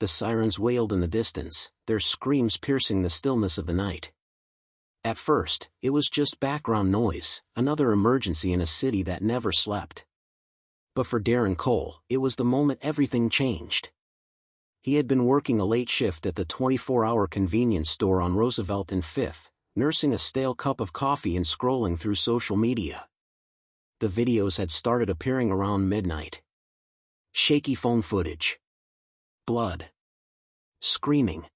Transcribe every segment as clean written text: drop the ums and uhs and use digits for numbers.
The sirens wailed in the distance, their screams piercing the stillness of the night. At first, it was just background noise, another emergency in a city that never slept. But for Darren Cole, it was the moment everything changed. He had been working a late shift at the 24-hour convenience store on Roosevelt and 5th, nursing a stale cup of coffee and scrolling through social media. The videos had started appearing around midnight. Shaky phone footage. Blood. Screaming.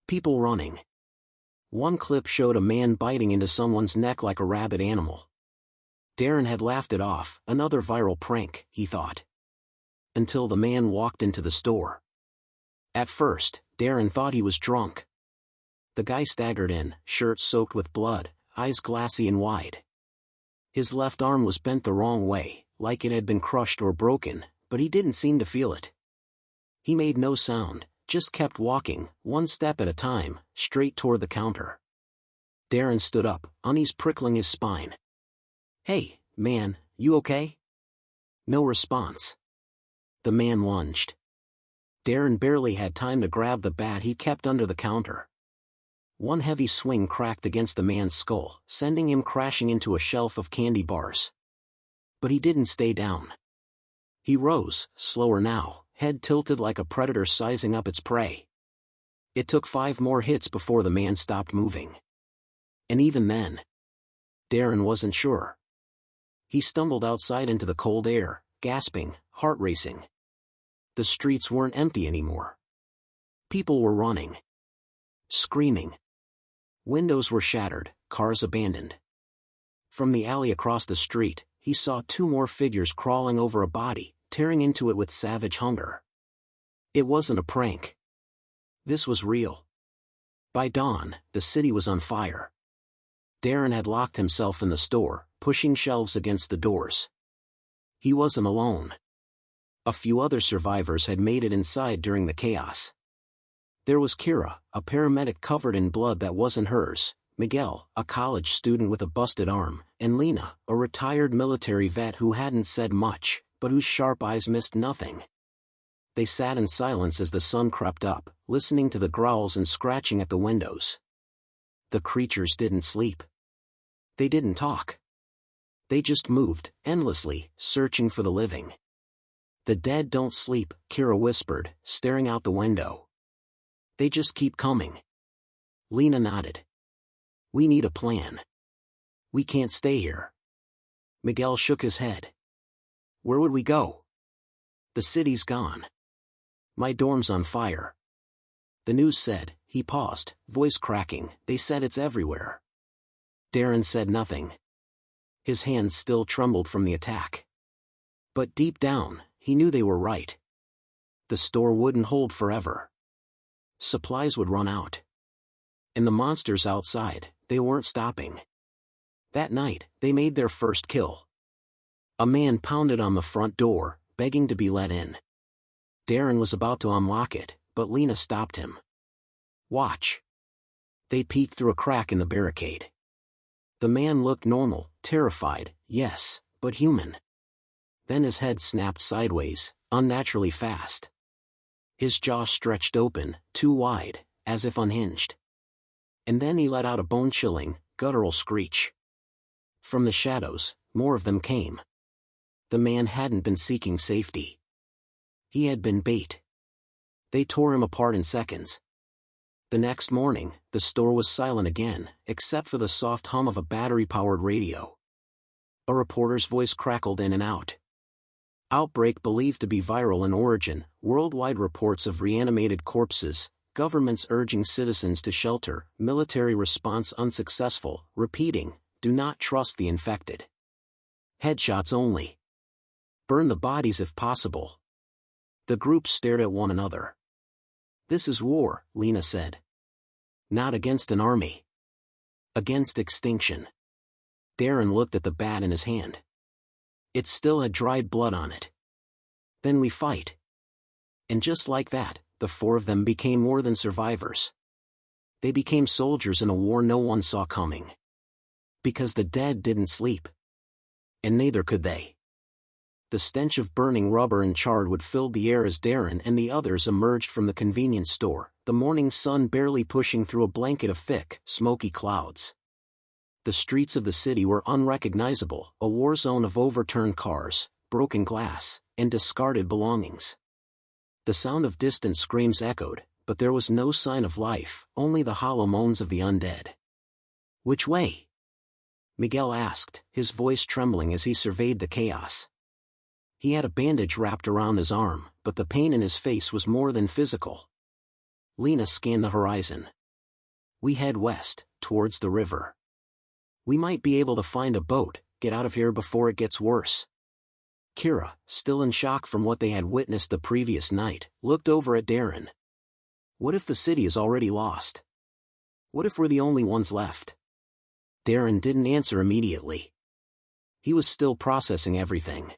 People running. One clip showed a man biting into someone's neck like a rabid animal. Darren had laughed it off, another viral prank, he thought. Until the man walked into the store. At first, Darren thought he was drunk. The guy staggered in, shirt soaked with blood, eyes glassy and wide. His left arm was bent the wrong way, like it had been crushed or broken, but he didn't seem to feel it. He made no sound, just kept walking, one step at a time, straight toward the counter. Darren stood up, unease prickling his spine. "Hey, man, you okay?" No response. The man lunged. Darren barely had time to grab the bat he kept under the counter. One heavy swing cracked against the man's skull, sending him crashing into a shelf of candy bars. But he didn't stay down. He rose, slower now, head tilted like a predator sizing up its prey. It took 5 more hits before the man stopped moving. And even then, Darren wasn't sure. He stumbled outside into the cold air, gasping, heart racing. The streets weren't empty anymore. People were running. Screaming. Windows were shattered, cars abandoned. From the alley across the street, he saw 2 more figures crawling over a body, tearing into it with savage hunger. It wasn't a prank. This was real. By dawn, the city was on fire. Darren had locked himself in the store, pushing shelves against the doors. He wasn't alone. A few other survivors had made it inside during the chaos. There was Kira, a paramedic covered in blood that wasn't hers, Miguel, a college student with a busted arm, and Lena, a retired military vet who hadn't said much, but whose sharp eyes missed nothing. They sat in silence as the sun crept up, listening to the growls and scratching at the windows. The creatures didn't sleep. They didn't talk. They just moved, endlessly, searching for the living. "The dead don't sleep," Kira whispered, staring out the window. "They just keep coming." Lena nodded. "We need a plan. We can't stay here." Miguel shook his head. "Where would we go? The city's gone. My dorm's on fire." The news said, he paused, voice cracking, "They said it's everywhere." Darren said nothing. His hands still trembled from the attack. But deep down, he knew they were right. The store wouldn't hold forever. Supplies would run out. And the monsters outside, they weren't stopping. That night, they made their first kill. A man pounded on the front door, begging to be let in. Darren was about to unlock it, but Lena stopped him. "Watch." They peeked through a crack in the barricade. The man looked normal, terrified, yes, but human. Then his head snapped sideways, unnaturally fast. His jaw stretched open, too wide, as if unhinged. And then he let out a bone-chilling, guttural screech. From the shadows, more of them came. The man hadn't been seeking safety. He had been bait. They tore him apart in seconds. The next morning, the store was silent again, except for the soft hum of a battery-powered radio. A reporter's voice crackled in and out. Outbreak believed to be viral in origin, worldwide reports of reanimated corpses, governments urging citizens to shelter, military response unsuccessful, repeating, "Do not trust the infected. Headshots only. Burn the bodies if possible." The groups stared at one another. "This is war," Lena said. "Not against an army. Against extinction." Darren looked at the bat in his hand. It still had dried blood on it. "Then we fight." And just like that, the 4 of them became more than survivors. They became soldiers in a war no one saw coming. Because the dead didn't sleep. And neither could they. The stench of burning rubber and charred wood filled the air as Darren and the others emerged from the convenience store, the morning sun barely pushing through a blanket of thick, smoky clouds. The streets of the city were unrecognizable, a war zone of overturned cars, broken glass, and discarded belongings. The sound of distant screams echoed, but there was no sign of life, only the hollow moans of the undead. "Which way?" Miguel asked, his voice trembling as he surveyed the chaos. He had a bandage wrapped around his arm, but the pain in his face was more than physical. Lena scanned the horizon. "We head west, towards the river. We might be able to find a boat, get out of here before it gets worse." Kira, still in shock from what they had witnessed the previous night, looked over at Darren. "What if the city is already lost? What if we're the only ones left?" Darren didn't answer immediately. He was still processing everything.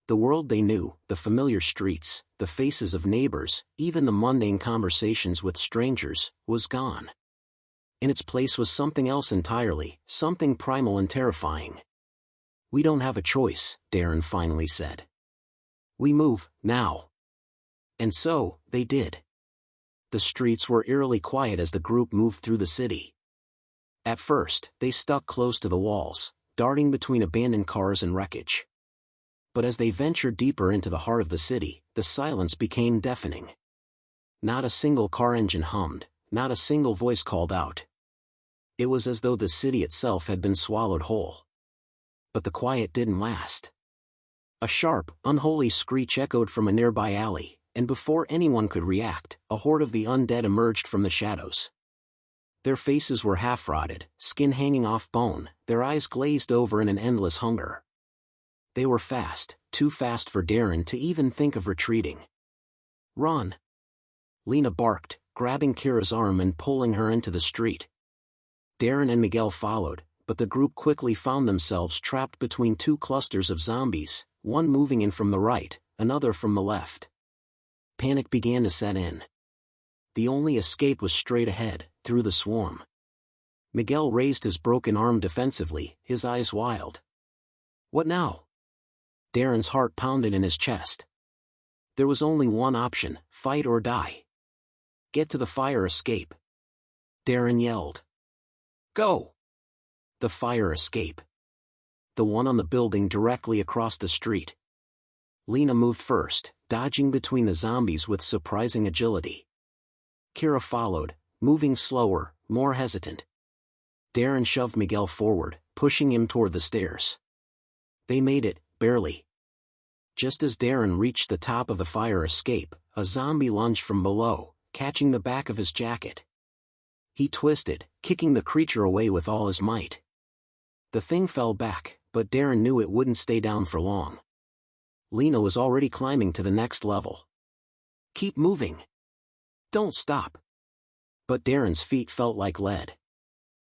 The world they knew, the familiar streets, the faces of neighbors, even the mundane conversations with strangers, was gone. In its place was something else entirely, something primal and terrifying. "We don't have a choice," Darren finally said. "We move, now." And so, they did. The streets were eerily quiet as the group moved through the city. At first, they stuck close to the walls, darting between abandoned cars and wreckage. But as they ventured deeper into the heart of the city, the silence became deafening. Not a single car engine hummed, not a single voice called out. It was as though the city itself had been swallowed whole. But the quiet didn't last. A sharp, unholy screech echoed from a nearby alley, and before anyone could react, a horde of the undead emerged from the shadows. Their faces were half-rotted, skin hanging off bone, their eyes glazed over in an endless hunger. They were fast, too fast for Darren to even think of retreating. "Run!" Lena barked, grabbing Kira's arm and pulling her into the street. Darren and Miguel followed, but the group quickly found themselves trapped between two clusters of zombies, one moving in from the right, another from the left. Panic began to set in. The only escape was straight ahead, through the swarm. Miguel raised his broken arm defensively, his eyes wild. "What now?" Darren's heart pounded in his chest. There was only one option, fight or die. "Get to the fire escape!" Darren yelled. "Go!" The fire escape. The one on the building directly across the street. Lena moved first, dodging between the zombies with surprising agility. Kira followed, moving slower, more hesitant. Darren shoved Miguel forward, pushing him toward the stairs. They made it, barely. Just as Darren reached the top of the fire escape, a zombie lunged from below, catching the back of his jacket. He twisted, kicking the creature away with all his might. The thing fell back, but Darren knew it wouldn't stay down for long. Lena was already climbing to the next level. "Keep moving. Don't stop." But Darren's feet felt like lead.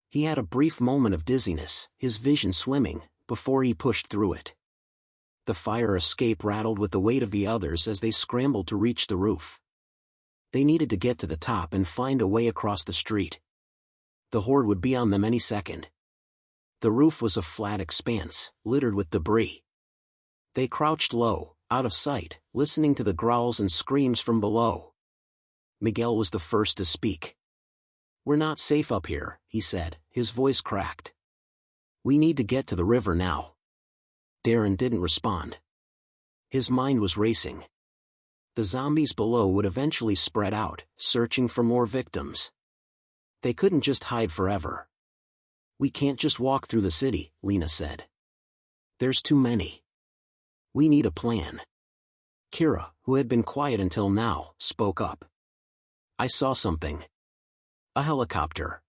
He had a brief moment of dizziness, his vision swimming, before he pushed through it. The fire escape rattled with the weight of the others as they scrambled to reach the roof. They needed to get to the top and find a way across the street. The horde would be on them any second. The roof was a flat expanse, littered with debris. They crouched low, out of sight, listening to the growls and screams from below. Miguel was the first to speak. "We're not safe up here," he said, his voice cracked. "We need to get to the river now." Darren didn't respond. His mind was racing. The zombies below would eventually spread out, searching for more victims. They couldn't just hide forever. "We can't just walk through the city," Lena said. "There's too many. We need a plan." Kira, who had been quiet until now, spoke up. "I saw something. A helicopter.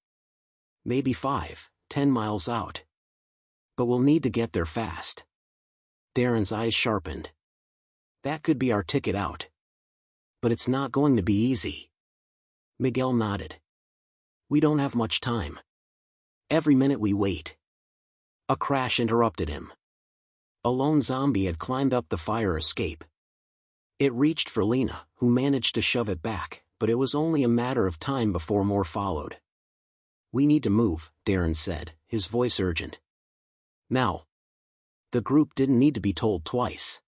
Maybe 5-10 miles out. But we'll need to get there fast." Darren's eyes sharpened. "That could be our ticket out. But it's not going to be easy." Miguel nodded. "We don't have much time. Every minute we wait." A crash interrupted him. A lone zombie had climbed up the fire escape. It reached for Lena, who managed to shove it back, but it was only a matter of time before more followed. "We need to move," Darren said, his voice urgent. "Now." The group didn't need to be told twice.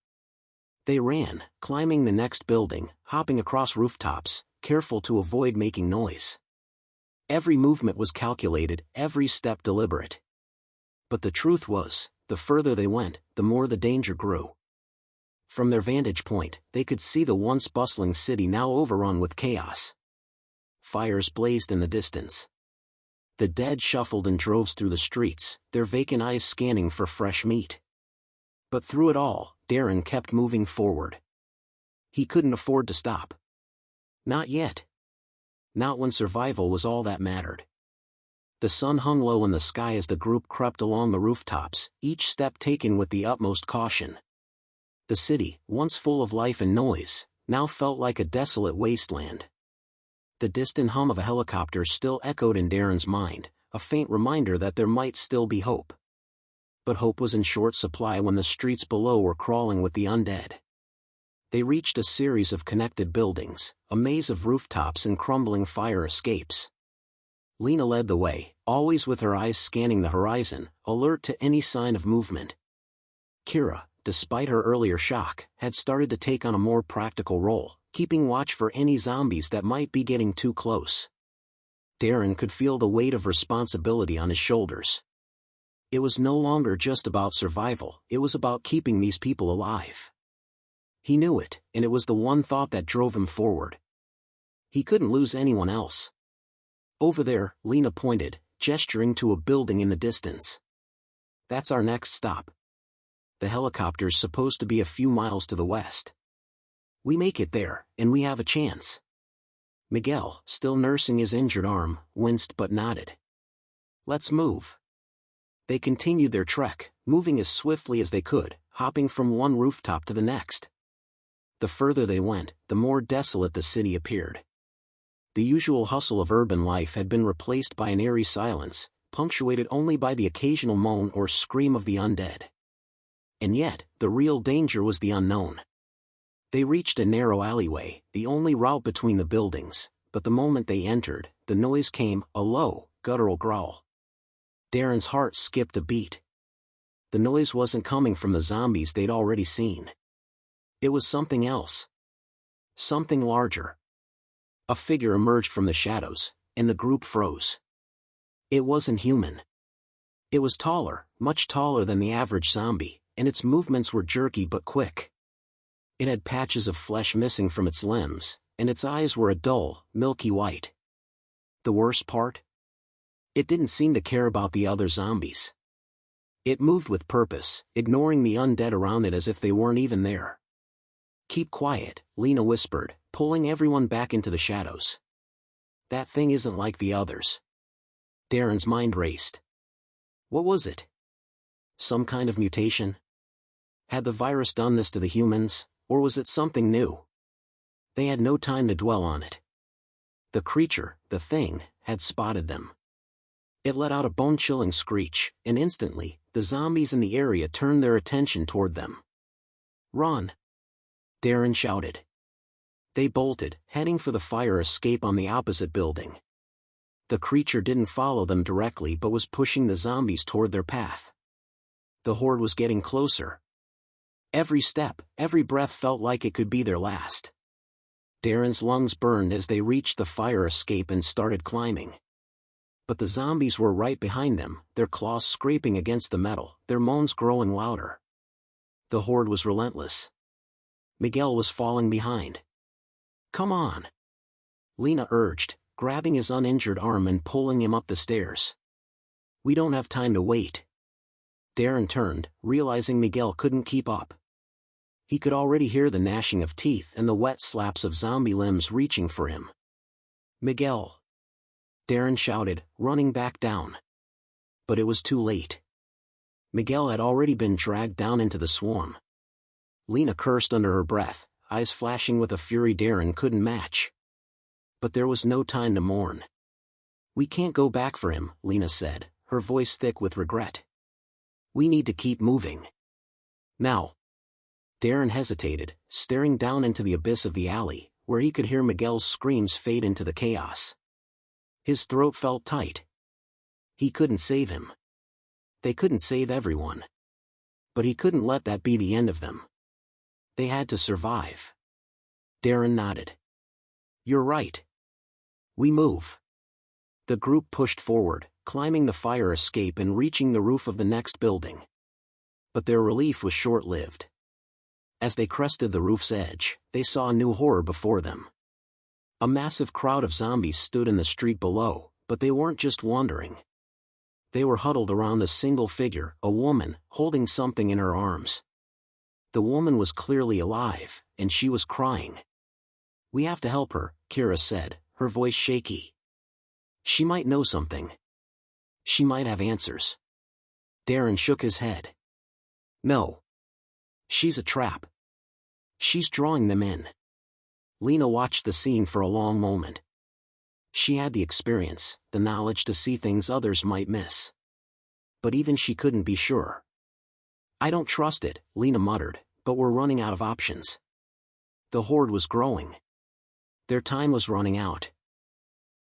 They ran, climbing the next building, hopping across rooftops, careful to avoid making noise. Every movement was calculated, every step deliberate. But the truth was, the further they went, the more the danger grew. From their vantage point, they could see the once bustling city now overrun with chaos. Fires blazed in the distance. The dead shuffled in droves through the streets, their vacant eyes scanning for fresh meat. But through it all, Darren kept moving forward. He couldn't afford to stop. Not yet. Not when survival was all that mattered. The sun hung low in the sky as the group crept along the rooftops, each step taken with the utmost caution. The city, once full of life and noise, now felt like a desolate wasteland. The distant hum of a helicopter still echoed in Darren's mind, a faint reminder that there might still be hope. But hope was in short supply when the streets below were crawling with the undead. They reached a series of connected buildings, a maze of rooftops and crumbling fire escapes. Lena led the way, always with her eyes scanning the horizon, alert to any sign of movement. Kira, despite her earlier shock, had started to take on a more practical role, keeping watch for any zombies that might be getting too close. Darren could feel the weight of responsibility on his shoulders. It was no longer just about survival, it was about keeping these people alive. He knew it, and it was the one thought that drove him forward. He couldn't lose anyone else. Over there, Lena pointed, gesturing to a building in the distance. That's our next stop. The helicopter's supposed to be a few miles to the west. We make it there, and we have a chance. Miguel, still nursing his injured arm, winced but nodded. Let's move. They continued their trek, moving as swiftly as they could, hopping from one rooftop to the next. The further they went, the more desolate the city appeared. The usual hustle of urban life had been replaced by an eerie silence, punctuated only by the occasional moan or scream of the undead. And yet, the real danger was the unknown. They reached a narrow alleyway, the only route between the buildings, but the moment they entered, the noise came, a low, guttural growl. Darren's heart skipped a beat. The noise wasn't coming from the zombies they'd already seen. It was something else. Something larger. A figure emerged from the shadows, and the group froze. It wasn't human. It was taller, much taller than the average zombie, and its movements were jerky but quick. It had patches of flesh missing from its limbs, and its eyes were a dull, milky white. The worst part? It didn't seem to care about the other zombies. It moved with purpose, ignoring the undead around it as if they weren't even there. Keep quiet, Lena whispered, pulling everyone back into the shadows. That thing isn't like the others. Darren's mind raced. What was it? Some kind of mutation? Had the virus done this to the humans, or was it something new? They had no time to dwell on it. The creature, the thing, had spotted them. It let out a bone-chilling screech, and instantly, the zombies in the area turned their attention toward them. Run! Darren shouted. They bolted, heading for the fire escape on the opposite building. The creature didn't follow them directly but was pushing the zombies toward their path. The horde was getting closer. Every step, every breath felt like it could be their last. Darren's lungs burned as they reached the fire escape and started climbing. But the zombies were right behind them, their claws scraping against the metal, their moans growing louder. The horde was relentless. Miguel was falling behind. Come on! Lena urged, grabbing his uninjured arm and pulling him up the stairs. We don't have time to wait. Darren turned, realizing Miguel couldn't keep up. He could already hear the gnashing of teeth and the wet slaps of zombie limbs reaching for him. Miguel! Darren shouted, running back down. But it was too late. Miguel had already been dragged down into the swarm. Lena cursed under her breath, eyes flashing with a fury Darren couldn't match. But there was no time to mourn. We can't go back for him, Lena said, her voice thick with regret. We need to keep moving. Now. Darren hesitated, staring down into the abyss of the alley, where he could hear Miguel's screams fade into the chaos. His throat felt tight. He couldn't save him. They couldn't save everyone. But he couldn't let that be the end of them. They had to survive. Darren nodded. You're right. We move. The group pushed forward, climbing the fire escape and reaching the roof of the next building. But their relief was short-lived. As they crested the roof's edge, they saw a new horror before them. A massive crowd of zombies stood in the street below, but they weren't just wandering. They were huddled around a single figure, a woman, holding something in her arms. The woman was clearly alive, and she was crying. We have to help her, Kira said, her voice shaky. She might know something. She might have answers. Darren shook his head. No. She's a trap. She's drawing them in. Lena watched the scene for a long moment. She had the experience, the knowledge to see things others might miss. But even she couldn't be sure. I don't trust it, Lena muttered, but we're running out of options. The horde was growing. Their time was running out.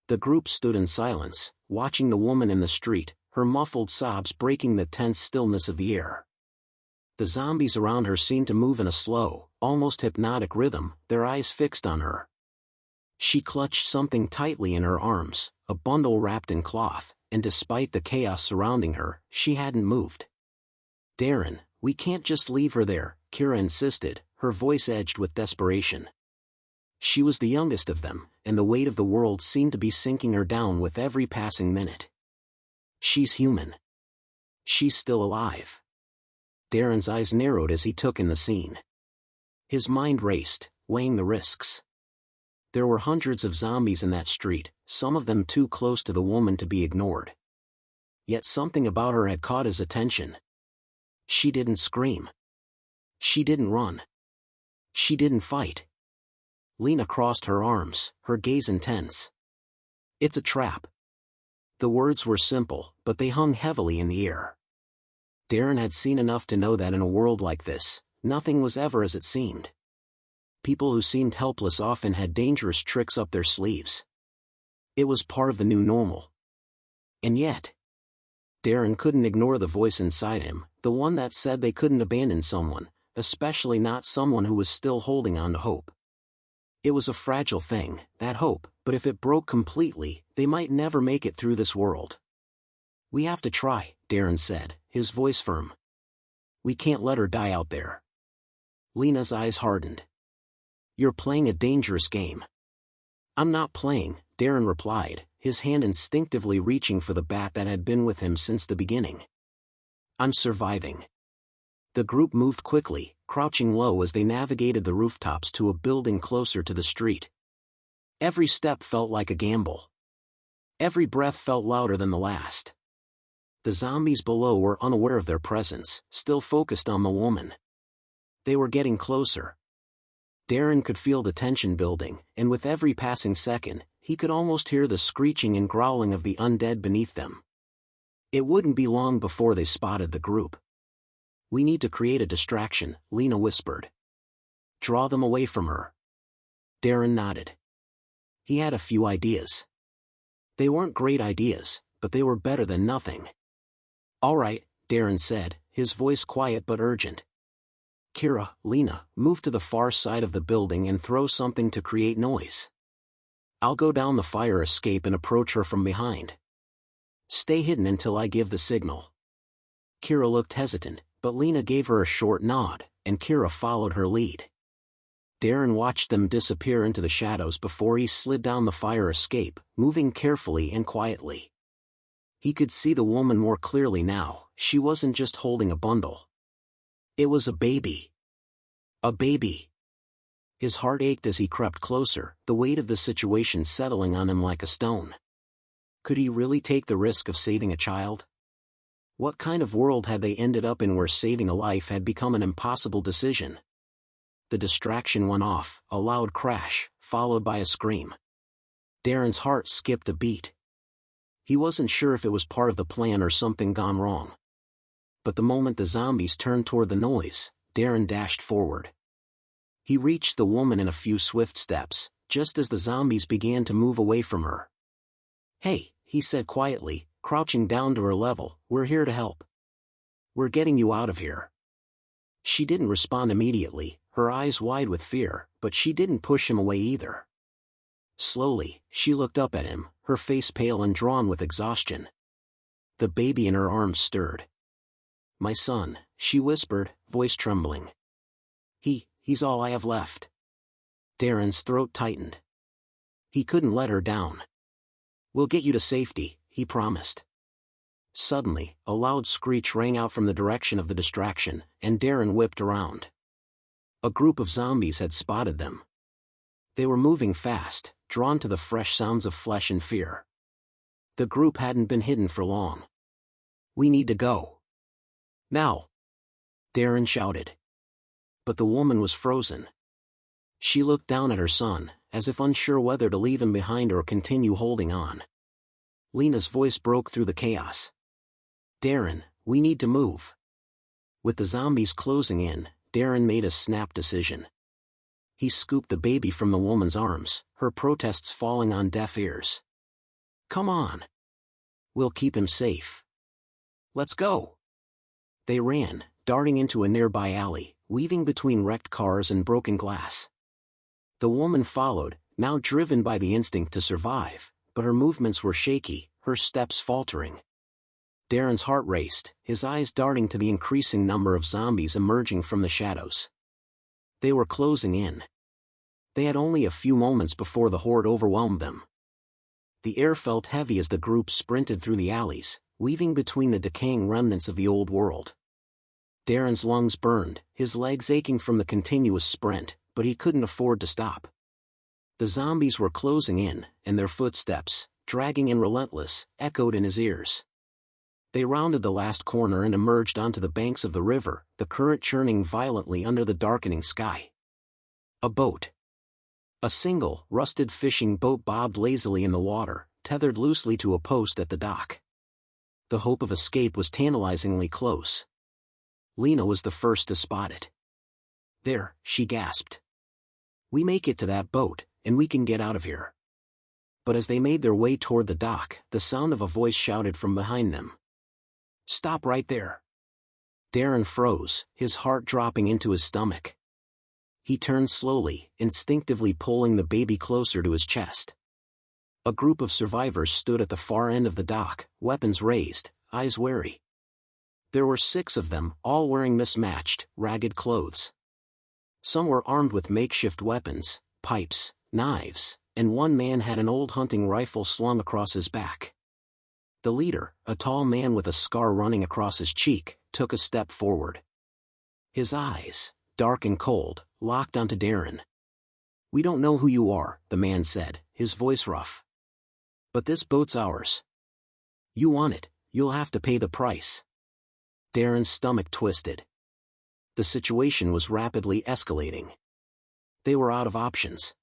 The group stood in silence, watching the woman in the street, her muffled sobs breaking the tense stillness of the air. The zombies around her seemed to move in a slow, almost hypnotic rhythm, their eyes fixed on her. She clutched something tightly in her arms, a bundle wrapped in cloth, and despite the chaos surrounding her, she hadn't moved. Darren, we can't just leave her there, Kira insisted, her voice edged with desperation. She was the youngest of them, and the weight of the world seemed to be sinking her down with every passing minute. She's human. She's still alive. Darren's eyes narrowed as he took in the scene. His mind raced, weighing the risks. There were hundreds of zombies in that street, some of them too close to the woman to be ignored. Yet something about her had caught his attention. She didn't scream. She didn't run. She didn't fight. Lena crossed her arms, her gaze intense. It's a trap. The words were simple, but they hung heavily in the air. Darren had seen enough to know that in a world like this, nothing was ever as it seemed. People who seemed helpless often had dangerous tricks up their sleeves. It was part of the new normal. And yet, Darren couldn't ignore the voice inside him, the one that said they couldn't abandon someone, especially not someone who was still holding on to hope. It was a fragile thing, that hope, but if it broke completely, they might never make it through this world. We have to try, Darren said, his voice firm. We can't let her die out there. Lena's eyes hardened. You're playing a dangerous game. I'm not playing, Darren replied, his hand instinctively reaching for the bat that had been with him since the beginning. I'm surviving. The group moved quickly, crouching low as they navigated the rooftops to a building closer to the street. Every step felt like a gamble. Every breath felt louder than the last. The zombies below were unaware of their presence, still focused on the woman. They were getting closer. Darren could feel the tension building, and with every passing second, he could almost hear the screeching and growling of the undead beneath them. It wouldn't be long before they spotted the group. We need to create a distraction, Lena whispered. Draw them away from her. Darren nodded. He had a few ideas. They weren't great ideas, but they were better than nothing. All right, Darren said, his voice quiet but urgent. Kira, Lena, move to the far side of the building and throw something to create noise. I'll go down the fire escape and approach her from behind. Stay hidden until I give the signal. Kira looked hesitant, but Lena gave her a short nod, and Kira followed her lead. Darren watched them disappear into the shadows before he slid down the fire escape, moving carefully and quietly. He could see the woman more clearly now. She wasn't just holding a bundle. It was a baby. A baby. His heart ached as he crept closer, the weight of the situation settling on him like a stone. Could he really take the risk of saving a child? What kind of world had they ended up in where saving a life had become an impossible decision? The distraction went off, a loud crash, followed by a scream. Darren's heart skipped a beat. He wasn't sure if it was part of the plan or something gone wrong. But the moment the zombies turned toward the noise, Darren dashed forward. He reached the woman in a few swift steps, just as the zombies began to move away from her. Hey, he said quietly, crouching down to her level, we're here to help. We're getting you out of here. She didn't respond immediately, her eyes wide with fear, but she didn't push him away either. Slowly, she looked up at him, her face pale and drawn with exhaustion. The baby in her arms stirred. "My son," she whispered, voice trembling. He's all I have left." Darren's throat tightened. He couldn't let her down. "We'll get you to safety," he promised. Suddenly, a loud screech rang out from the direction of the distraction, and Darren whipped around. A group of zombies had spotted them. They were moving fast, drawn to the fresh sounds of flesh and fear. The group hadn't been hidden for long. "We need to go. Now!" Darren shouted. But the woman was frozen. She looked down at her son, as if unsure whether to leave him behind or continue holding on. Lena's voice broke through the chaos. "Darren, we need to move." With the zombies closing in, Darren made a snap decision. He scooped the baby from the woman's arms, her protests falling on deaf ears. "Come on. We'll keep him safe. Let's go." They ran, darting into a nearby alley, weaving between wrecked cars and broken glass. The woman followed, now driven by the instinct to survive, but her movements were shaky, her steps faltering. Darren's heart raced, his eyes darting to the increasing number of zombies emerging from the shadows. They were closing in. They had only a few moments before the horde overwhelmed them. The air felt heavy as the group sprinted through the alleys, weaving between the decaying remnants of the old world. Darren's lungs burned, his legs aching from the continuous sprint, but he couldn't afford to stop. The zombies were closing in, and their footsteps, dragging and relentless, echoed in his ears. They rounded the last corner and emerged onto the banks of the river, the current churning violently under the darkening sky. A boat. A single, rusted fishing boat bobbed lazily in the water, tethered loosely to a post at the dock. The hope of escape was tantalizingly close. Lena was the first to spot it. "There," she gasped. "We make it to that boat, and we can get out of here." But as they made their way toward the dock, the sound of a voice shouted from behind them. "Stop right there." Darren froze, his heart dropping into his stomach. He turned slowly, instinctively pulling the baby closer to his chest. A group of survivors stood at the far end of the dock, weapons raised, eyes wary. There were 6 of them, all wearing mismatched, ragged clothes. Some were armed with makeshift weapons, pipes, knives, and one man had an old hunting rifle slung across his back. The leader, a tall man with a scar running across his cheek, took a step forward. His eyes, dark and cold, locked onto Darren. "We don't know who you are," the man said, his voice rough. "But this boat's ours. You want it, you'll have to pay the price." Darren's stomach twisted. The situation was rapidly escalating. They were out of options.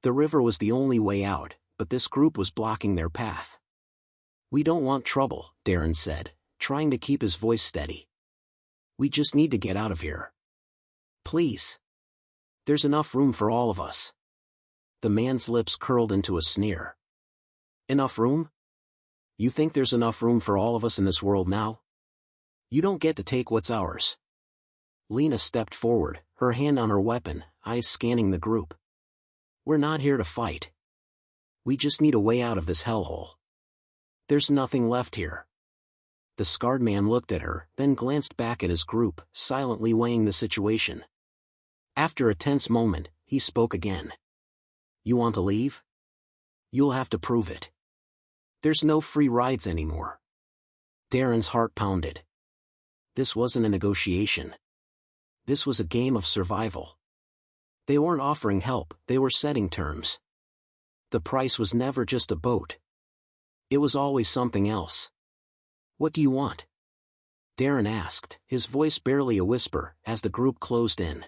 The river was the only way out, but this group was blocking their path. "We don't want trouble," Darren said, trying to keep his voice steady. "We just need to get out of here. Please. There's enough room for all of us." The man's lips curled into a sneer. "Enough room? You think there's enough room for all of us in this world now? You don't get to take what's ours." Lena stepped forward, her hand on her weapon, eyes scanning the group. "We're not here to fight. We just need a way out of this hellhole. There's nothing left here." The scarred man looked at her, then glanced back at his group, silently weighing the situation. After a tense moment, he spoke again. "You want to leave? You'll have to prove it. There's no free rides anymore." Darren's heart pounded. This wasn't a negotiation. This was a game of survival. They weren't offering help, they were setting terms. The price was never just a boat. It was always something else. "What do you want?" Darren asked, his voice barely a whisper, as the group closed in.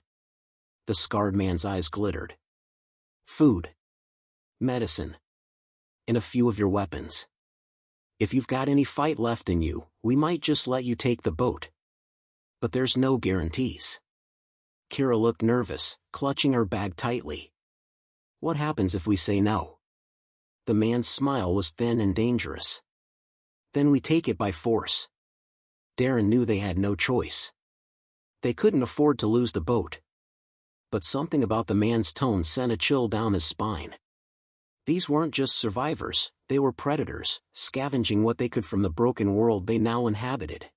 The scarred man's eyes glittered. "Food. Medicine. And a few of your weapons. If you've got any fight left in you, we might just let you take the boat. But there's no guarantees." Kira looked nervous, clutching her bag tightly. "What happens if we say no?" The man's smile was thin and dangerous. "Then we take it by force." Darren knew they had no choice. They couldn't afford to lose the boat. But something about the man's tone sent a chill down his spine. These weren't just survivors, they were predators, scavenging what they could from the broken world they now inhabited.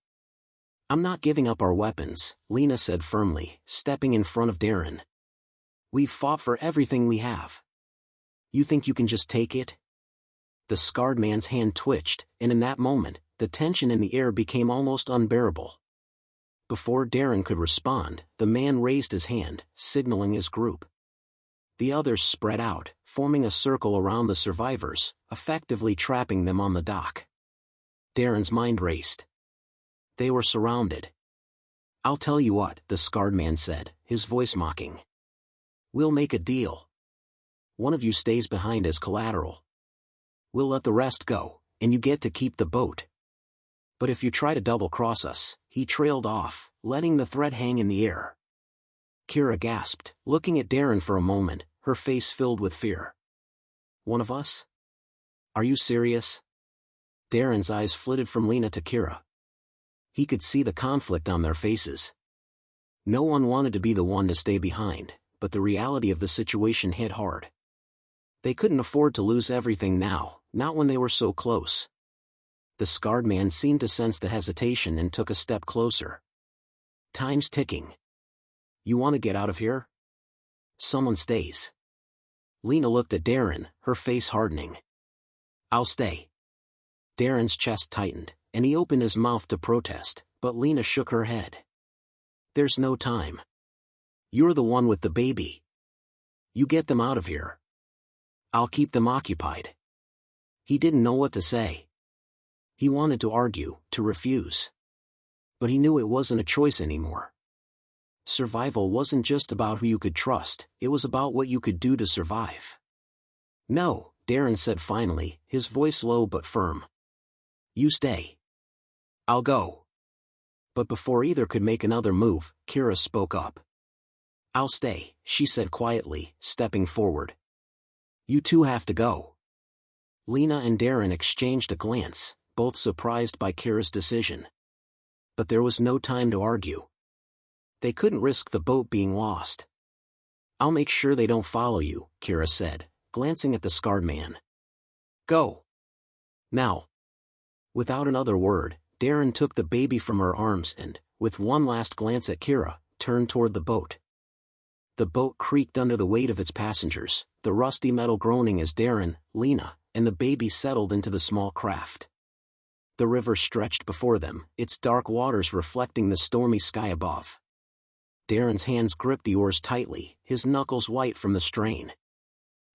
"I'm not giving up our weapons," Lena said firmly, stepping in front of Darren. "We've fought for everything we have. You think you can just take it?" The scarred man's hand twitched, and in that moment, the tension in the air became almost unbearable. Before Darren could respond, the man raised his hand, signaling his group. The others spread out, forming a circle around the survivors, effectively trapping them on the dock. Darren's mind raced. They were surrounded. "I'll tell you what," the scarred man said, his voice mocking. "We'll make a deal. One of you stays behind as collateral. We'll let the rest go, and you get to keep the boat. But if you try to double-cross us," he trailed off, letting the threat hang in the air. Kira gasped, looking at Darren for a moment, her face filled with fear. "One of us? Are you serious?" Darren's eyes flitted from Lena to Kira. He could see the conflict on their faces. No one wanted to be the one to stay behind, but the reality of the situation hit hard. They couldn't afford to lose everything now, not when they were so close. The scarred man seemed to sense the hesitation and took a step closer. "Time's ticking. You want to get out of here? Someone stays." Lena looked at Darren, her face hardening. "I'll stay." Darren's chest tightened, and he opened his mouth to protest, but Lena shook her head. "There's no time. You're the one with the baby. You get them out of here. I'll keep them occupied." He didn't know what to say. He wanted to argue, to refuse. But he knew it wasn't a choice anymore. Survival wasn't just about who you could trust, it was about what you could do to survive. "No," Darren said finally, his voice low but firm. "You stay. I'll go." But before either could make another move, Kira spoke up. "I'll stay," she said quietly, stepping forward. "You two have to go." Lena and Darren exchanged a glance, both surprised by Kira's decision. But there was no time to argue. They couldn't risk the boat being lost. "I'll make sure they don't follow you," Kira said, glancing at the scarred man. "Go. Now." Without another word, Darren took the baby from her arms and, with one last glance at Kira, turned toward the boat. The boat creaked under the weight of its passengers, the rusty metal groaning as Darren, Lena, and the baby settled into the small craft. The river stretched before them, its dark waters reflecting the stormy sky above. Darren's hands gripped the oars tightly, his knuckles white from the strain.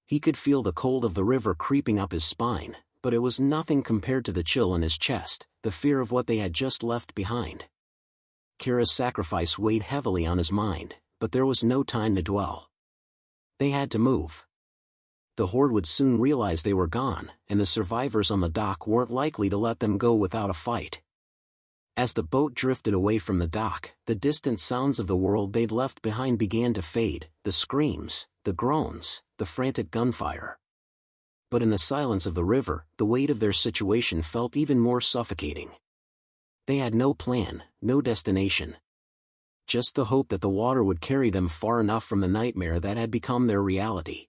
He could feel the cold of the river creeping up his spine, but it was nothing compared to the chill in his chest, the fear of what they had just left behind. Kira's sacrifice weighed heavily on his mind, but there was no time to dwell. They had to move. The horde would soon realize they were gone, and the survivors on the dock weren't likely to let them go without a fight. As the boat drifted away from the dock, the distant sounds of the world they'd left behind began to fade, the screams, the groans, the frantic gunfire. But in the silence of the river, the weight of their situation felt even more suffocating. They had no plan, no destination. Just the hope that the water would carry them far enough from the nightmare that had become their reality.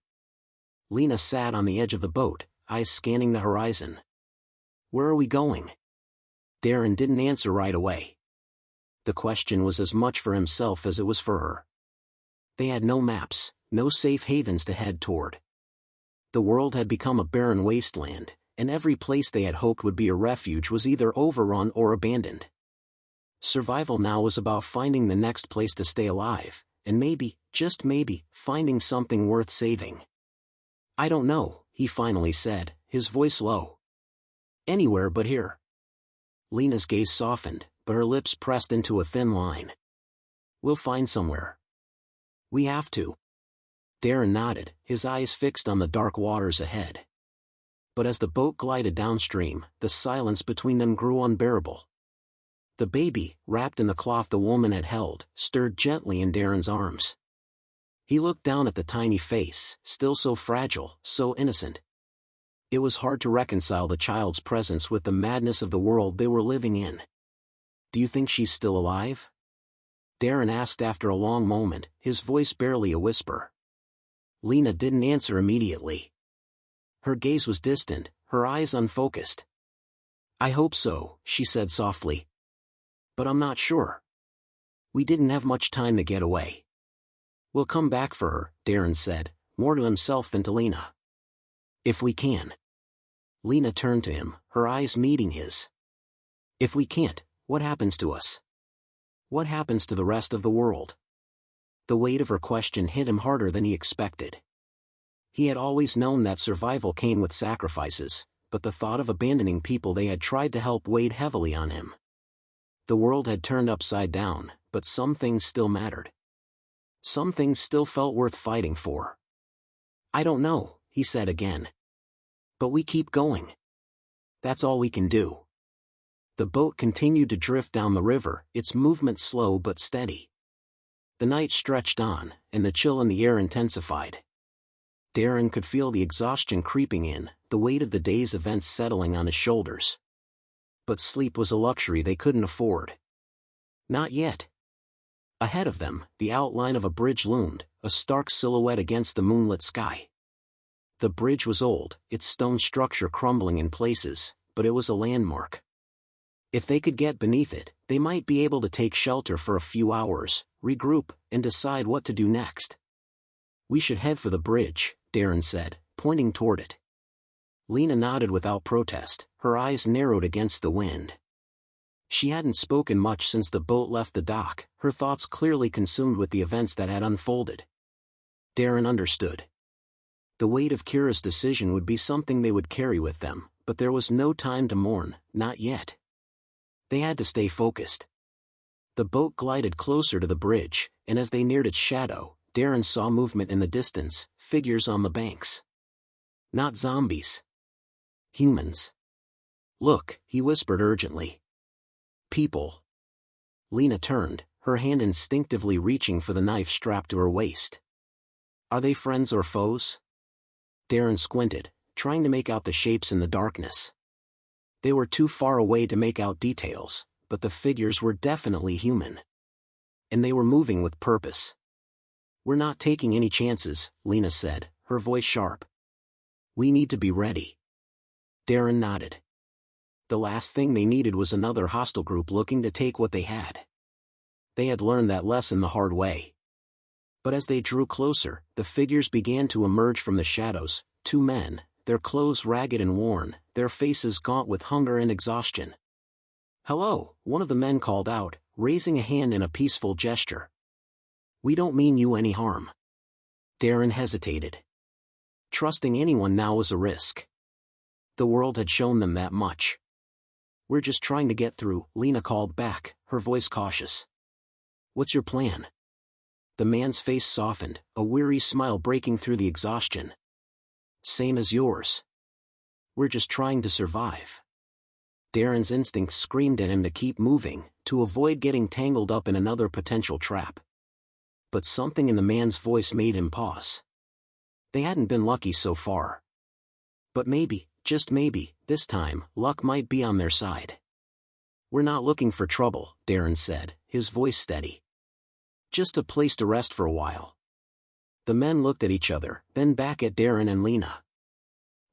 Lena sat on the edge of the boat, eyes scanning the horizon. "Where are we going?" Darren didn't answer right away. The question was as much for himself as it was for her. They had no maps, no safe havens to head toward. The world had become a barren wasteland, and every place they had hoped would be a refuge was either overrun or abandoned. Survival now was about finding the next place to stay alive, and maybe, just maybe, finding something worth saving. "I don't know," he finally said, his voice low. "Anywhere but here." Lena's gaze softened, but her lips pressed into a thin line. "We'll find somewhere. We have to." Darren nodded, his eyes fixed on the dark waters ahead. But as the boat glided downstream, the silence between them grew unbearable. The baby, wrapped in the cloth the woman had held, stirred gently in Darren's arms. He looked down at the tiny face, still so fragile, so innocent. It was hard to reconcile the child's presence with the madness of the world they were living in. "Do you think she's still alive?" Darren asked after a long moment, his voice barely a whisper. Lena didn't answer immediately. Her gaze was distant, her eyes unfocused. I hope so, she said softly. But I'm not sure. We didn't have much time to get away. We'll come back for her, Darren said, more to himself than to Lena. If we can. Lena turned to him, her eyes meeting his. If we can't, what happens to us? What happens to the rest of the world? The weight of her question hit him harder than he expected. He had always known that survival came with sacrifices, but the thought of abandoning people they had tried to help weighed heavily on him. The world had turned upside down, but some things still mattered. Some things still felt worth fighting for. I don't know, he said again. But we keep going. That's all we can do. The boat continued to drift down the river, its movement slow but steady. The night stretched on, and the chill in the air intensified. Darren could feel the exhaustion creeping in, the weight of the day's events settling on his shoulders. But sleep was a luxury they couldn't afford. Not yet. Ahead of them, the outline of a bridge loomed, a stark silhouette against the moonlit sky. The bridge was old, its stone structure crumbling in places, but it was a landmark. If they could get beneath it, they might be able to take shelter for a few hours, regroup, and decide what to do next. We should head for the bridge, Darren said, pointing toward it. Lena nodded without protest, her eyes narrowed against the wind. She hadn't spoken much since the boat left the dock, her thoughts clearly consumed with the events that had unfolded. Darren understood. The weight of Kira's decision would be something they would carry with them, but there was no time to mourn, not yet. They had to stay focused. The boat glided closer to the bridge, and as they neared its shadow, Darren saw movement in the distance, figures on the banks. Not zombies. Humans. Look, he whispered urgently. People. Lena turned, her hand instinctively reaching for the knife strapped to her waist. Are they friends or foes? Darren squinted, trying to make out the shapes in the darkness. They were too far away to make out details, but the figures were definitely human. And they were moving with purpose. We're not taking any chances, Lena said, her voice sharp. We need to be ready. Darren nodded. The last thing they needed was another hostile group looking to take what they had. They had learned that lesson the hard way. But as they drew closer, the figures began to emerge from the shadows, two men, their clothes ragged and worn, their faces gaunt with hunger and exhaustion. Hello, one of the men called out, raising a hand in a peaceful gesture. We don't mean you any harm. Darren hesitated. Trusting anyone now was a risk. The world had shown them that much. We're just trying to get through, Lena called back, her voice cautious. What's your plan? The man's face softened, a weary smile breaking through the exhaustion. Same as yours. We're just trying to survive. Darren's instincts screamed at him to keep moving, to avoid getting tangled up in another potential trap. But something in the man's voice made him pause. They hadn't been lucky so far. But maybe, just maybe, this time, luck might be on their side. We're not looking for trouble, Darren said, his voice steady. Just a place to rest for a while. The men looked at each other, then back at Darren and Lena.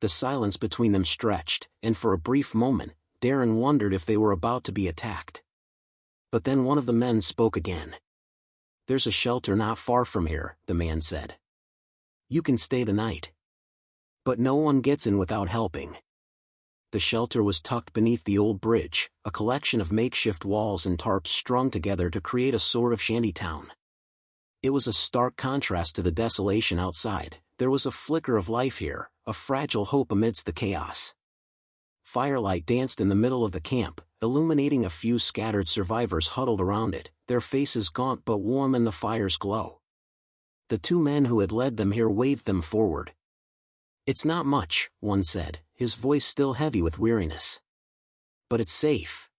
The silence between them stretched, and for a brief moment, Darren wondered if they were about to be attacked. But then one of the men spoke again. There's a shelter not far from here, the man said. You can stay the night. But no one gets in without helping. The shelter was tucked beneath the old bridge, a collection of makeshift walls and tarps strung together to create a sort of shantytown. It was a stark contrast to the desolation outside. There was a flicker of life here, a fragile hope amidst the chaos. Firelight danced in the middle of the camp, illuminating a few scattered survivors huddled around it, their faces gaunt but warm in the fire's glow. The two men who had led them here waved them forward. It's not much, one said, his voice still heavy with weariness. But it's safe.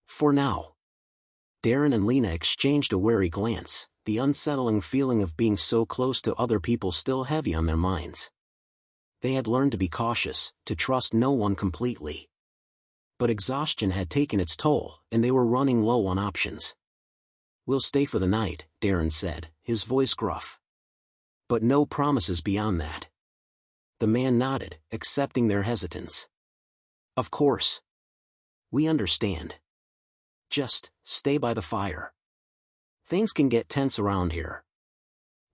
For now. Darren and Lena exchanged a wary glance, the unsettling feeling of being so close to other people still heavy on their minds. They had learned to be cautious, to trust no one completely. But exhaustion had taken its toll, and they were running low on options. "We'll stay for the night," Darren said, his voice gruff. "But no promises beyond that." The man nodded, accepting their hesitance. "Of course. We understand. Just stay by the fire. Things can get tense around here."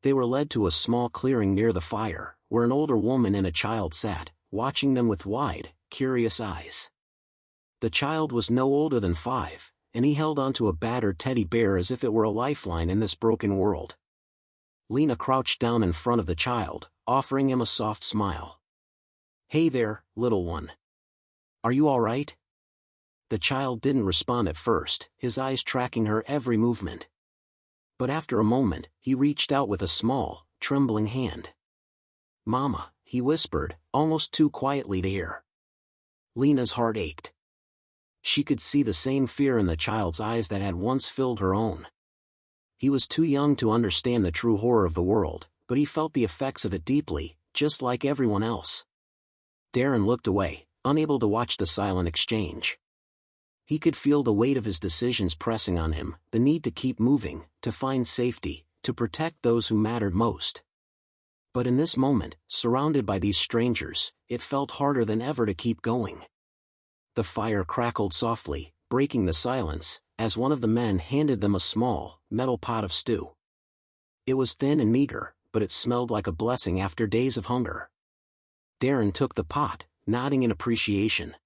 They were led to a small clearing near the fire, where an older woman and a child sat, watching them with wide, curious eyes. The child was no older than 5, and he held onto a battered teddy bear as if it were a lifeline in this broken world. Lena crouched down in front of the child, offering him a soft smile. "Hey there, little one. Are you all right?" The child didn't respond at first, his eyes tracking her every movement. But after a moment, he reached out with a small, trembling hand. "Mama," he whispered, almost too quietly to hear. Lena's heart ached. She could see the same fear in the child's eyes that had once filled her own. He was too young to understand the true horror of the world, but he felt the effects of it deeply, just like everyone else. Darren looked away, unable to watch the silent exchange. He could feel the weight of his decisions pressing on him, the need to keep moving, to find safety, to protect those who mattered most. But in this moment, surrounded by these strangers, it felt harder than ever to keep going. The fire crackled softly, breaking the silence, as one of the men handed them a small, metal pot of stew. It was thin and meager, but it smelled like a blessing after days of hunger. Darren took the pot, nodding in appreciation.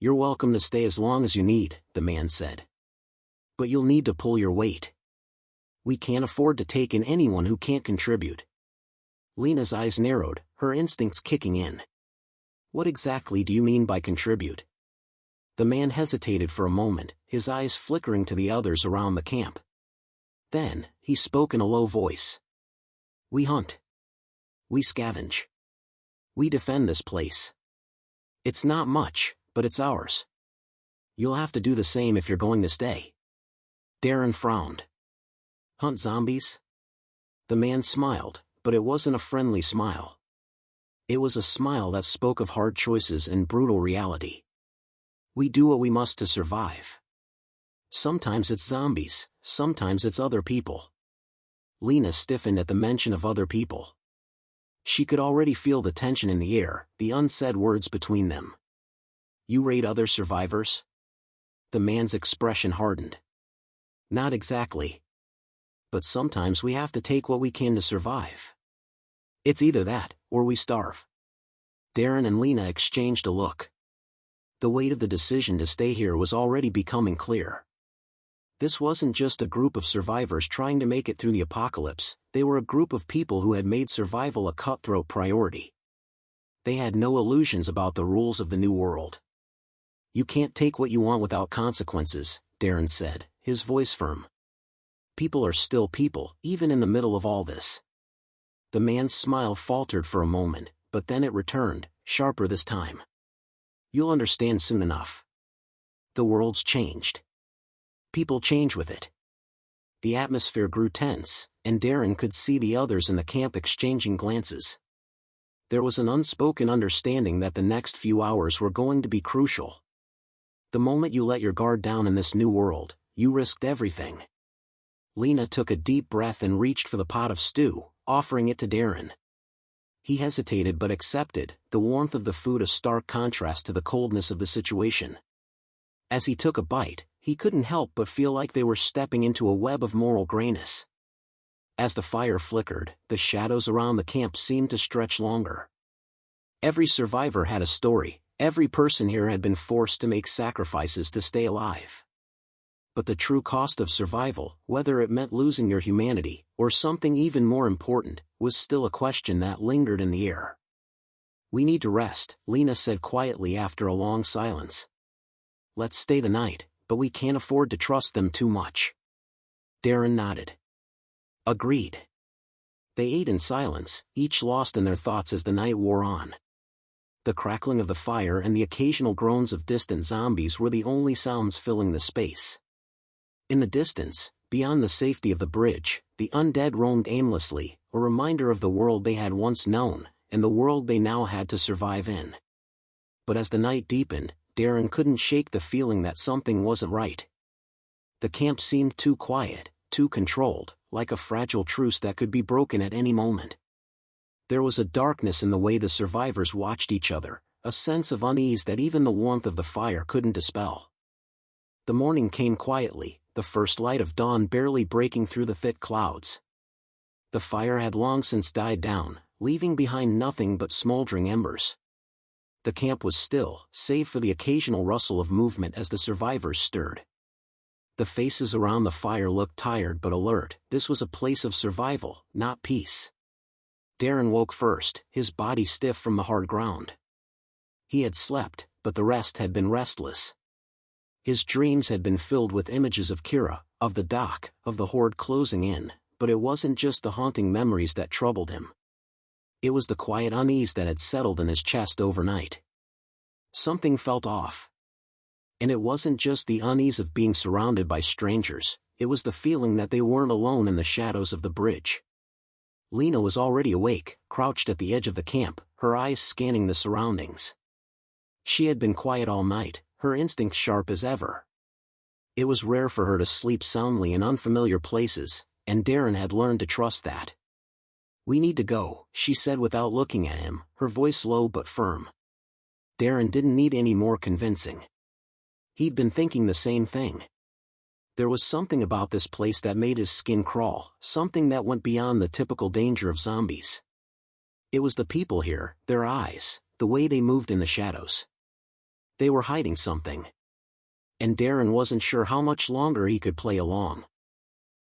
"You're welcome to stay as long as you need," the man said. "But you'll need to pull your weight. We can't afford to take in anyone who can't contribute." Lena's eyes narrowed, her instincts kicking in. "What exactly do you mean by contribute?" The man hesitated for a moment, his eyes flickering to the others around the camp. Then, he spoke in a low voice. "We hunt. We scavenge. We defend this place. It's not much, but it's ours. You'll have to do the same if you're going to stay." Darren frowned. "Hunt zombies?" The man smiled, but it wasn't a friendly smile. It was a smile that spoke of hard choices and brutal reality. "We do what we must to survive. Sometimes it's zombies, sometimes it's other people." Lena stiffened at the mention of other people. She could already feel the tension in the air, the unsaid words between them. "You raid other survivors?" The man's expression hardened. "Not exactly. But sometimes we have to take what we can to survive. It's either that, or we starve." Darren and Lena exchanged a look. The weight of the decision to stay here was already becoming clear. This wasn't just a group of survivors trying to make it through the apocalypse, they were a group of people who had made survival a cutthroat priority. They had no illusions about the rules of the new world. "You can't take what you want without consequences," Darren said, his voice firm. "People are still people, even in the middle of all this." The man's smile faltered for a moment, but then it returned, sharper this time. "You'll understand soon enough. The world's changed. People change with it." The atmosphere grew tense, and Darren could see the others in the camp exchanging glances. There was an unspoken understanding that the next few hours were going to be crucial. The moment you let your guard down in this new world, you risked everything. Lena took a deep breath and reached for the pot of stew, offering it to Darren. He hesitated but accepted, the warmth of the food a stark contrast to the coldness of the situation. As he took a bite, he couldn't help but feel like they were stepping into a web of moral grayness. As the fire flickered, the shadows around the camp seemed to stretch longer. Every survivor had a story, every person here had been forced to make sacrifices to stay alive. But the true cost of survival, whether it meant losing your humanity, or something even more important, was still a question that lingered in the air. "We need to rest," Lena said quietly after a long silence. "Let's stay the night, but we can't afford to trust them too much." Darren nodded. "Agreed." They ate in silence, each lost in their thoughts as the night wore on. The crackling of the fire and the occasional groans of distant zombies were the only sounds filling the space. In the distance, beyond the safety of the bridge, the undead roamed aimlessly, a reminder of the world they had once known, and the world they now had to survive in. But as the night deepened, Darren couldn't shake the feeling that something wasn't right. The camp seemed too quiet, too controlled, like a fragile truce that could be broken at any moment. There was a darkness in the way the survivors watched each other, a sense of unease that even the warmth of the fire couldn't dispel. The morning came quietly, the first light of dawn barely breaking through the thick clouds. The fire had long since died down, leaving behind nothing but smoldering embers. The camp was still, save for the occasional rustle of movement as the survivors stirred. The faces around the fire looked tired but alert. This was a place of survival, not peace. Darren woke first, his body stiff from the hard ground. He had slept, but the rest had been restless. His dreams had been filled with images of Kira, of the dock, of the horde closing in, but it wasn't just the haunting memories that troubled him. It was the quiet unease that had settled in his chest overnight. Something felt off. And it wasn't just the unease of being surrounded by strangers, it was the feeling that they weren't alone in the shadows of the bridge. Lena was already awake, crouched at the edge of the camp, her eyes scanning the surroundings. She had been quiet all night, her instincts sharp as ever. It was rare for her to sleep soundly in unfamiliar places, and Darren had learned to trust that. "We need to go," she said without looking at him, her voice low but firm. Darren didn't need any more convincing. He'd been thinking the same thing. There was something about this place that made his skin crawl, something that went beyond the typical danger of zombies. It was the people here, their eyes, the way they moved in the shadows. They were hiding something. And Darren wasn't sure how much longer he could play along.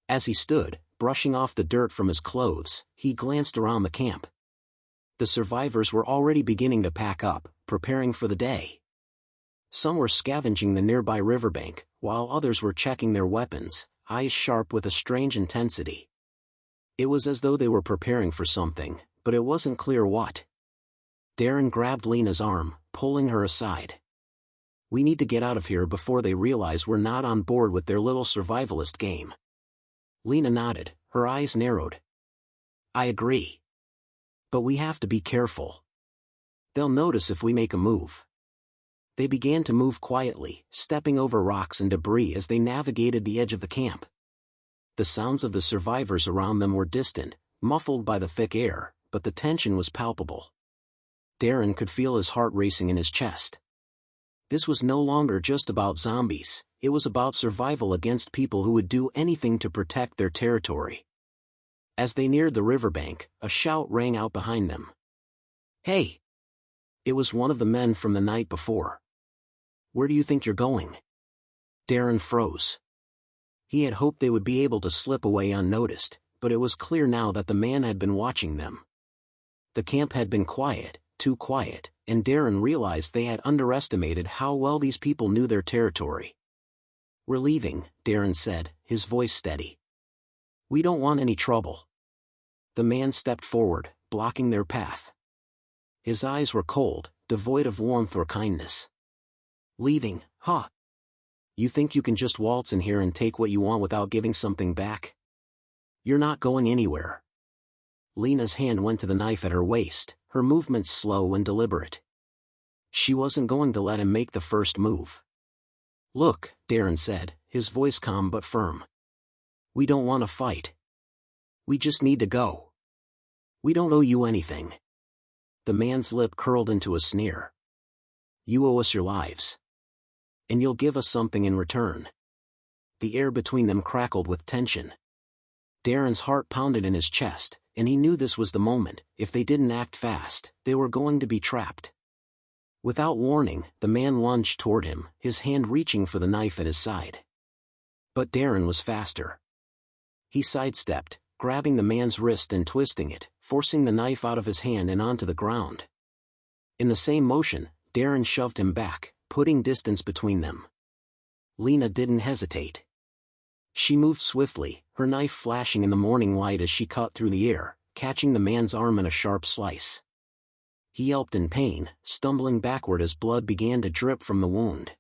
As he stood, brushing off the dirt from his clothes, he glanced around the camp. The survivors were already beginning to pack up, preparing for the day. Some were scavenging the nearby riverbank, while others were checking their weapons, eyes sharp with a strange intensity. It was as though they were preparing for something, but it wasn't clear what. Darren grabbed Lena's arm, pulling her aside. "We need to get out of here before they realize we're not on board with their little survivalist game." Lena nodded, her eyes narrowed. "I agree. But we have to be careful. They'll notice if we make a move." They began to move quietly, stepping over rocks and debris as they navigated the edge of the camp. The sounds of the survivors around them were distant, muffled by the thick air, but the tension was palpable. Darren could feel his heart racing in his chest. This was no longer just about zombies, it was about survival against people who would do anything to protect their territory. As they neared the riverbank, a shout rang out behind them. "Hey!" It was one of the men from the night before. "Where do you think you're going?" Darren froze. He had hoped they would be able to slip away unnoticed, but it was clear now that the man had been watching them. The camp had been quiet, too quiet, and Darren realized they had underestimated how well these people knew their territory. "We're leaving," Darren said, his voice steady. "We don't want any trouble." The man stepped forward, blocking their path. His eyes were cold, devoid of warmth or kindness. "Leaving, huh? You think you can just waltz in here and take what you want without giving something back? You're not going anywhere." Lena's hand went to the knife at her waist, her movements slow and deliberate. She wasn't going to let him make the first move. "Look," Darren said, his voice calm but firm. "We don't want to fight. We just need to go. We don't owe you anything." The man's lip curled into a sneer. "You owe us your lives. And you'll give us something in return." The air between them crackled with tension. Darren's heart pounded in his chest, and he knew this was the moment. If they didn't act fast, they were going to be trapped. Without warning, the man lunged toward him, his hand reaching for the knife at his side. But Darren was faster. He sidestepped, grabbing the man's wrist and twisting it, forcing the knife out of his hand and onto the ground. In the same motion, Darren shoved him back, putting distance between them. Lena didn't hesitate. She moved swiftly, her knife flashing in the morning light as she cut through the air, catching the man's arm in a sharp slice. He yelped in pain, stumbling backward as blood began to drip from the wound.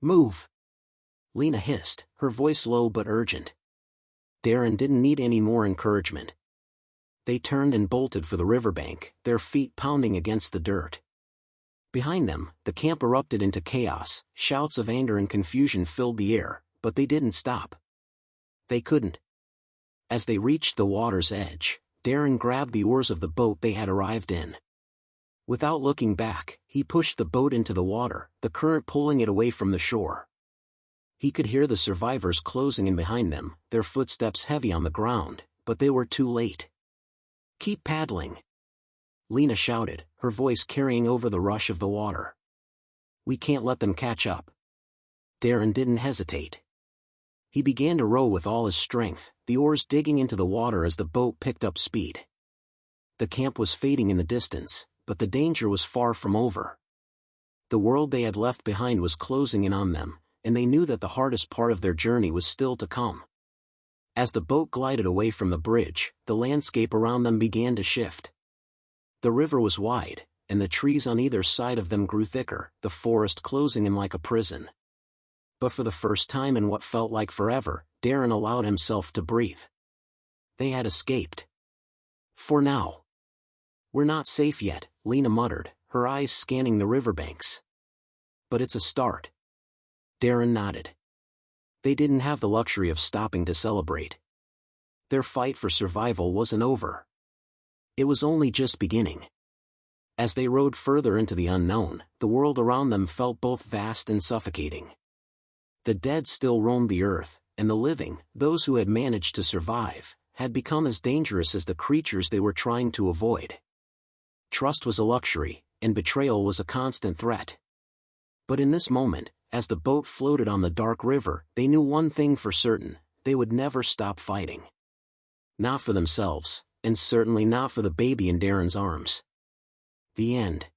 "Move!" Lena hissed, her voice low but urgent. Darren didn't need any more encouragement. They turned and bolted for the riverbank, their feet pounding against the dirt. Behind them, the camp erupted into chaos, shouts of anger and confusion filled the air, but they didn't stop. They couldn't. As they reached the water's edge, Darren grabbed the oars of the boat they had arrived in. Without looking back, he pushed the boat into the water, the current pulling it away from the shore. He could hear the survivors closing in behind them, their footsteps heavy on the ground, but they were too late. "Keep paddling," Lena shouted, her voice carrying over the rush of the water. "We can't let them catch up." Darren didn't hesitate. He began to row with all his strength, the oars digging into the water as the boat picked up speed. The camp was fading in the distance, but the danger was far from over. The world they had left behind was closing in on them, and they knew that the hardest part of their journey was still to come. As the boat glided away from the bridge, the landscape around them began to shift. The river was wide, and the trees on either side of them grew thicker, the forest closing in like a prison. But for the first time in what felt like forever, Darren allowed himself to breathe. They had escaped. For now. "We're not safe yet," Lena muttered, her eyes scanning the riverbanks. "But it's a start." Darren nodded. They didn't have the luxury of stopping to celebrate. Their fight for survival wasn't over. It was only just beginning. As they rode further into the unknown, the world around them felt both vast and suffocating. The dead still roamed the earth, and the living, those who had managed to survive, had become as dangerous as the creatures they were trying to avoid. Trust was a luxury, and betrayal was a constant threat. But in this moment, as the boat floated on the dark river, they knew one thing for certain: they would never stop fighting. Not for themselves, and certainly not for the baby in Darren's arms. The end.